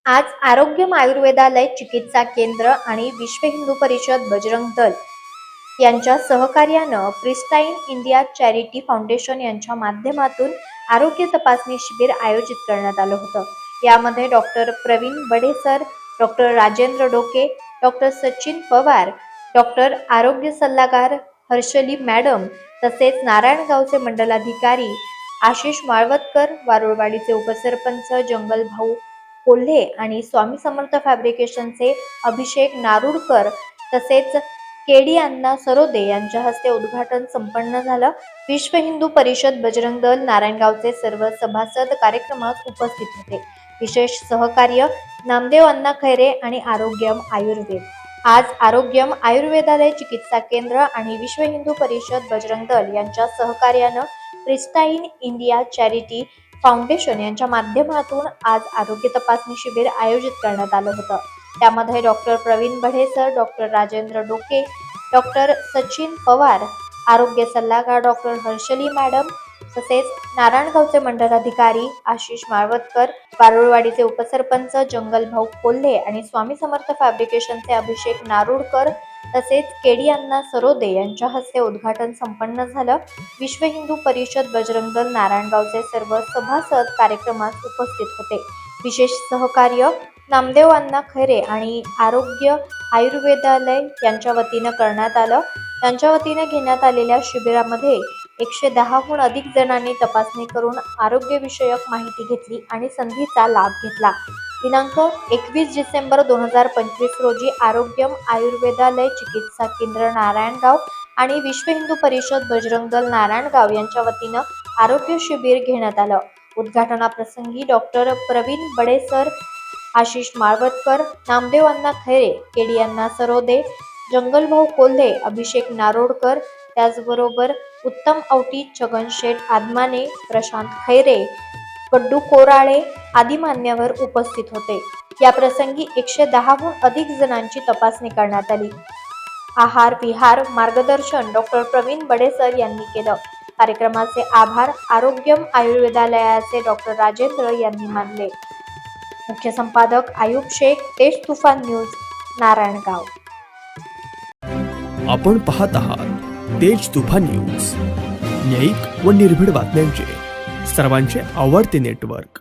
आज आरोग्यम आयुर्वेदालय चिकित्सा केंद्र आणि विश्व हिंदू परिषद बजरंग दल यांच्या सहकार्यानं प्रिस्टाईन इंडिया चॅरिटी फाउंडेशन यांच्या माध्यमातून आरोग्य तपासणी शिबिर आयोजित करण्यात आलं होतं. यामध्ये डॉक्टर प्रवीण बडे sir, doctor Rajendra Doke, doctor Sachin Pawar, doctor आरोग्य सल्लागार हर्षली मॅडम तसेच नारायणगावचे मंडलाधिकारी आशिष माळवतकर, वारुळवाडीचे उपसरपंच जंगलभाऊ कोल्हे आणि स्वामी समर्थ फॅब्रिकेशनचे अभिषेक नारुडकर तसेच केडी अण्णा सरोदे यांच्या हस्ते उद्घाटन संपन्न झालं. विश्व हिंदू परिषद बजरंग दल नारायणगावचे सर्व सभासद कार्यक्रमात उपस्थित होते. विशेष सहकार्य नामदेव अण्णा खैरे आणि आरोग्यम आयुर्वेद. आज आरोग्यम आयुर्वेदालय चिकित्सा केंद्र आणि विश्व हिंदू परिषद बजरंग दल यांच्या सहकार्यानं प्रिस्टाईन इंडिया चॅरिटी फाउंडेशन यांच्या माध्यमातून आज आरोग्य तपासणी शिबिर आयोजित करण्यात आलं होतं. त्यामध्ये doctor Praveen Badhe sir, doctor Rajendra Doke, doctor Sachin Pawar, आरोग्य सल्लागार डॉक्टर हर्षली मॅडम तसेच नारायणगावचे मंडलाधिकारी आशिष माळवतकर, वारुळवाडीचे उपसरपंच जंगलभाऊ कोल्हे आणि स्वामी समर्थ फॅब्रिकेशनचे अभिषेक नारुडकर तसेच केडी अण्णा सरोदे यांच्या हस्ते उद्घाटन संपन्न झालं. विश्व हिंदू परिषद बजरंग दल नारायणगावचे सर्व सभासद कार्यक्रमात उपस्थित होते. विशेष सहकार्य नामदेव अण्णा खैरे आणि आरोग्य आयुर्वेदालय यांच्या वतीनं करण्यात आलं. त्यांच्या वतीनं घेण्यात आलेल्या शिबिरामध्ये 110हून अधिक जणांनी तपासणी करून आरोग्यविषयक माहिती घेतली आणि संधीचा लाभ घेतला. दिनांक 21 डिसेंबर 2025 रोजी आरोग्यम आयुर्वेदालय चिकित्सा केंद्र नारायणगाव आणि विश्व हिंदू परिषद बजरंग दल नारायणगाव यांच्या वतीनं आरोग्य शिबिर घेण्यात आलं. उद्घाटनाप्रसंगी डॉक्टर प्रवीण बडे सर, आशिष माळवतकर, नामदेव अण्णा खैरे, केडी अण्णा सरोदे, जंगलभाऊ कोल्हे, अभिषेक नारोडकर, त्याचबरोबर उत्तम औटी, छगन शेठ आदमाने, प्रशांत खैरे, गड्डू कोराळे आदी मान्यवर उपस्थित होते. या प्रसंगी 110हून अधिक जणांची तपासणी करण्यात आली. आहार विहार मार्गदर्शन डॉक्टर प्रवीण बडे सर यांनी केलं. कार्यक्रमाचे आभार आरोग्यम आयुर्वेदालयाचे डॉक्टर राजेंद्र यांनी मानले. मुख्य संपादक आयुब शेख, तेज तुफान न्यूज, नारायणगाव. आपण पाहत आहात तेज तुफान न्यूज, न्यायिक व निर्भीड बातम्यांचे सर्वांचे आवडते नेटवर्क.